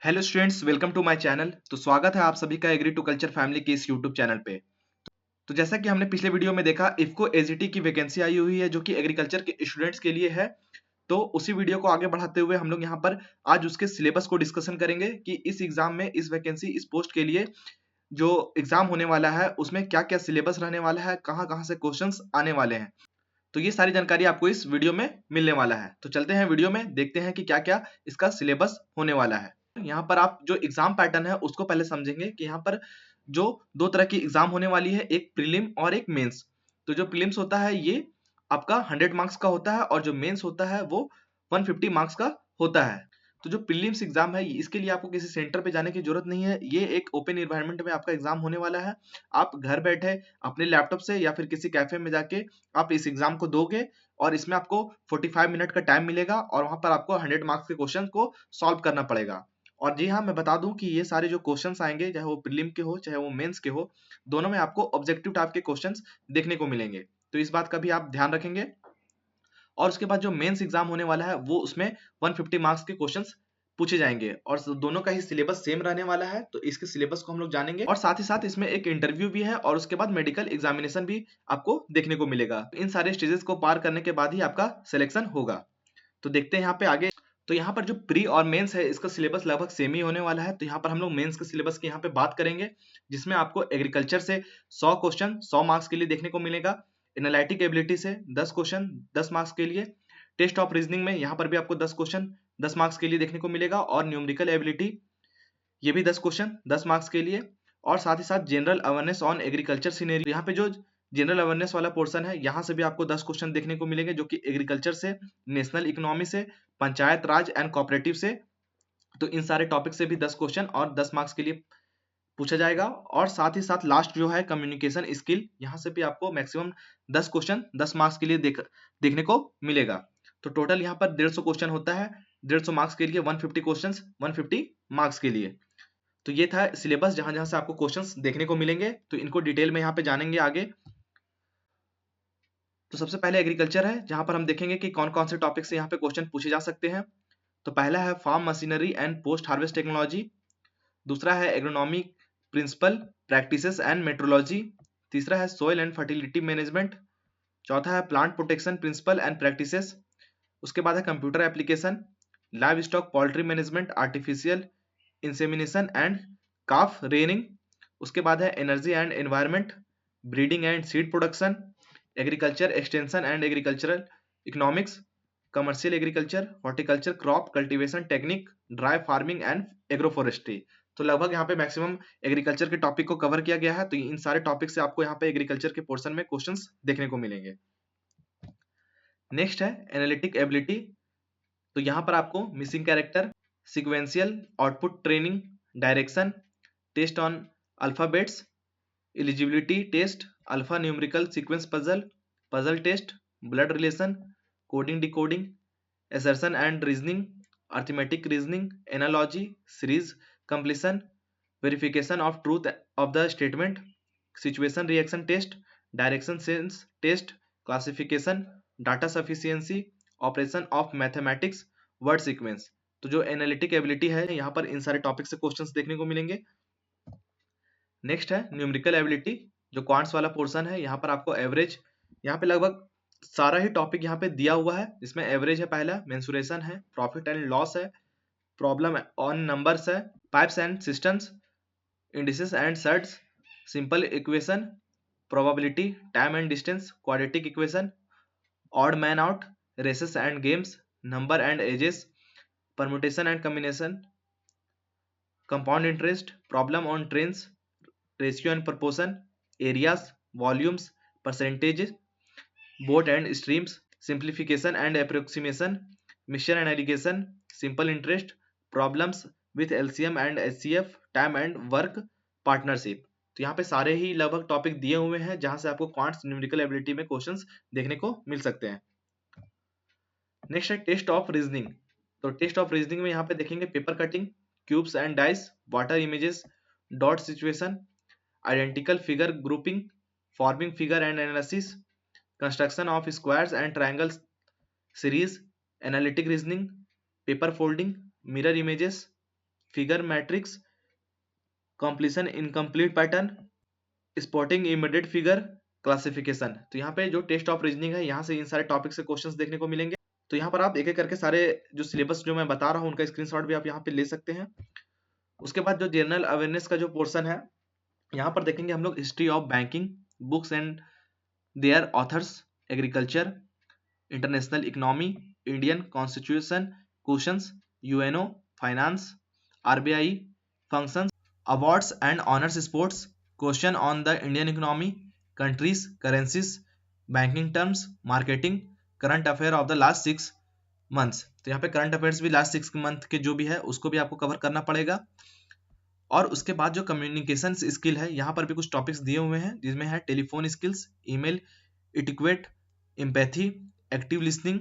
Hello students, welcome to my channel. तो स्वागत है आप सभी का एग्री टू कल्चर फैमिली के इस यूट्यूब चैनल पे। तो जैसा कि हमने पिछले वीडियो में देखा, इफको एजीटी की वैकेंसी आई हुई है जो कि एग्रीकल्चर के स्टूडेंट्स के लिए है। तो उसी वीडियो को आगे बढ़ाते हुए हम लोग यहाँ पर आज उसके सिलेबस को डिस्कशन करेंगे कि इस एग्जाम में, इस वैकेंसी, इस पोस्ट के लिए जो एग्जाम होने वाला है उसमें क्या क्या सिलेबस रहने वाला है, कहाँ कहाँ से क्वेश्चन आने वाले हैं। तो ये सारी जानकारी आपको इस वीडियो में मिलने वाला है। तो चलते हैं वीडियो में, देखते हैं कि क्या क्या इसका सिलेबस होने वाला है। यहाँ पर आप जो एग्जाम पैटर्न है उसको पहले समझेंगे कि यहाँ पर जो दो तरह की एग्जाम होने वाली है, एक प्रीलिम और एक मेंस। तो जो प्रीलिम्स होता है ये आपका 100 मार्क्स का होता है और जो मेंस होता है वो 150 मार्क्स का होता है। तो जो प्रीलिम्स एग्जाम है इसके लिए आपको किसी सेंटर पे जाने की जरूरत नहीं है। ये एक ओपन एनवायरनमेंट में आपका एग्जाम होने वाला है। आप घर बैठे अपने लैपटॉप से या फिर किसी कैफे में जाके आप इस एग्जाम को दोगे और इसमें आपको 45 मिनट का टाइम मिलेगा और वहां पर आपको 100 मार्क्स के क्वेश्चन को सॉल्व करना पड़ेगा। और जी हाँ, मैं बता दूं कि ये सारे जो क्वेश्चंस आएंगे, चाहे वो प्रीलिम के हो चाहे वो मेंस के हो, दोनों में आपको ऑब्जेक्टिव टाइप के क्वेश्चंस देखने को मिलेंगे। तो इस बात का भी आप ध्यान रखेंगे। और उसके बाद जो मेंस एग्जाम होने वाला है वो उसमें 150 मार्क्स के क्वेश्चंस पूछे जाएंगे और दोनों का ही सिलेबस सेम रहने वाला है। तो इसके सिलेबस को हम लोग जानेंगे और साथ ही साथ इसमें एक इंटरव्यू भी है और उसके बाद मेडिकल एग्जामिनेशन भी आपको देखने को मिलेगा। इन सारे स्टेजेस को पार करने के बाद ही आपका सिलेक्शन होगा। तो देखते हैं यहाँ पे आगे। तो यहाँ पर जो प्री और मेंस है इसका सिलेबस लगभग सेम ही होने वाला है। तो यहाँ पर हम लोग मेंस के सिलेबस की यहाँ पे बात करेंगे, जिसमें आपको एग्रीकल्चर से 100 क्वेश्चन 100 मार्क्स के लिए देखने को मिलेगा। एनालिटिक एबिलिटी से 10 क्वेश्चन 10 मार्क्स के लिए। टेस्ट ऑफ रीजनिंग में यहाँ पर भी आपको 10 क्वेश्चन 10 मार्क्स के लिए देखने को मिलेगा और न्यूमेरिकल एबिलिटी ये भी 10 क्वेश्चन 10 मार्क्स के लिए। और साथ ही साथ general awareness on agriculture scenario, यहाँ पे जो जनरल अवेयरनेस वाला पोर्शन है यहाँ से भी आपको 10 क्वेश्चन देखने को मिलेंगे जो कि एग्रीकल्चर से, नेशनल इकोनॉमी से, पंचायत राज एंड कोऑपरेटिव से। तो इन सारे टॉपिक से भी 10 क्वेश्चन और 10 मार्क्स के लिए पूछा जाएगा। और साथ ही साथ लास्ट जो है कम्युनिकेशन स्किल, यहाँ से भी आपको मैक्सिमम 10 क्वेश्चन 10 मार्क्स के लिए देखने को मिलेगा। तो टोटल यहाँ पर 150 क्वेश्चन होता है। 150 मार्क्स के लिए 150 क्वेश्चन 150 मार्क्स के लिए। तो ये था सिलेबस जहां जहां से आपको क्वेश्चंस देखने को मिलेंगे। तो इनको डिटेल में यहाँ पे जानेंगे आगे। तो सबसे पहले एग्रीकल्चर है, जहां पर हम देखेंगे कि कौन कौन से टॉपिक से यहाँ पे क्वेश्चन पूछे जा सकते हैं। तो पहला है farm machinery and post harvest technology. दूसरा है agronomy principle practices and metrology. तीसरा है सोइल एंड फर्टिलिटी मैनेजमेंट। चौथा है plant protection principle and practices. उसके बाद है computer application, livestock poultry management, artificial insemination and calf rearing. उसके बाद है energy and environment, breeding and seed production, agriculture extension and agricultural economics, commercial agriculture, horticulture crop cultivation technique, dry farming and agroforestry. तो लगभग यहाँ पे maximum agriculture के topic को cover किया गया है। तो इन सारे टॉपिक से आपको यहाँ पे एग्रीकल्चर के पोर्शन में क्वेश्चंस देखने को मिलेंगे। नेक्स्ट है एनालिटिक एबिलिटी। तो यहाँ पर आपको missing character, sequential output training, direction, test on alphabets, eligibility test, alpha numerical sequence puzzle, puzzle test, blood relation, coding decoding, assertion and reasoning, arithmetic reasoning, analogy, series completion, verification of truth of the statement, situation reaction test, direction sense test, classification, data sufficiency, operation of mathematics, word sequence। तो जो analytic ability है यहाँ पर इन सारे topic से questions देखने को मिलेंगे। नेक्स्ट है न्यूमेरिकल एबिलिटी, जो क्वांट्स वाला पोर्शन है। यहाँ पर आपको एवरेज, यहाँ पे लगभग सारा ही टॉपिक यहाँ पे दिया हुआ है। इसमें एवरेज है पहला, मेंसुरेशन है, प्रॉफिट एंड लॉस है, प्रॉब्लम ऑन नंबर्स है, pipes and cisterns, indices and surds, simple equation, probability, time and distance, quadratic equation, odd man out, races and games, number and ages, permutation and combination, compound interest, problem on trains, ratio and proportion, areas, volumes, percentages, boat and streams, simplification and approximation, mixture and alligation, simple interest, problems with LCM and HCF, time and work, partnership। तो यहाँ पे सारे ही लगभग topic दिए हुए हैं जहां से आपको क्वांट्स न्यूमेरिकल एबिलिटी में क्वेश्चंस देखने को मिल सकते हैं। नेक्स्ट है टेस्ट ऑफ रीजनिंग। तो टेस्ट ऑफ रीजनिंग में यहाँ पे देखेंगे paper cutting, cubes and dice, water images, dot situation, identical figure grouping, forming figure and analysis, construction of squares and triangles series, analytic reasoning, paper folding, mirror images, figure matrix, completion incomplete pattern, spotting immediate figure, classification. तो यहाँ पे जो test of reasoning है, यहाँ से इन सारे topic से questions देखने को मिलेंगे। तो यहाँ पर आप एक एक करके सारे जो सिलेबस जो मैं बता रहा हूँ उनका स्क्रीनशॉट भी आप यहाँ पे ले सकते हैं। उसके बाद जो जनरल अवेयरनेस का जो पोर्शन है, यहाँ पर देखेंगे हम लोग history of banking, books and their authors, agriculture, international economy, Indian constitution, questions, UNO, finance, RBI functions, awards and honours sports, question on the Indian economy, countries, currencies, banking terms, marketing, current affair of the last 6 months. तो यहाँ पे current affairs भी last 6 month के जो भी है उसको भी आपको कवर करना पड़ेगा। और उसके बाद जो कम्युनिकेशन स्किल है, यहाँ पर भी कुछ टॉपिक्स दिए हुए हैं जिसमें है telephone skills, email etiquette, empathy, active listening,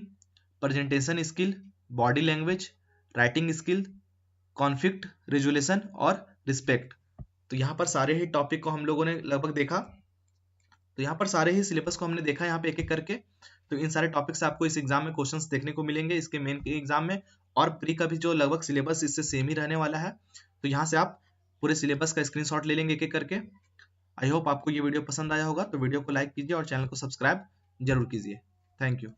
presentation skill, body language, writing skill, conflict resolution और रिस्पेक्ट। तो यहाँ पर सारे ही टॉपिक को हम लोगों ने लगभग देखा। तो यहाँ पर सारे ही सिलेबस को हमने देखा यहाँ पे एक एक करके। तो इन सारे टॉपिक से आपको इस एग्जाम में क्वेश्चंस देखने को मिलेंगे, इसके मेन के एग्जाम में, और प्री का भी जो लगभग सिलेबस इससे सेम ही रहने वाला है। तो यहाँ से आप पूरे सिलेबस का स्क्रीनशॉट ले लेंगे एक एक करके। आई होप आपको ये वीडियो पसंद आया होगा, तो वीडियो को लाइक कीजिए और चैनल को सब्सक्राइब जरूर कीजिए। Thank you.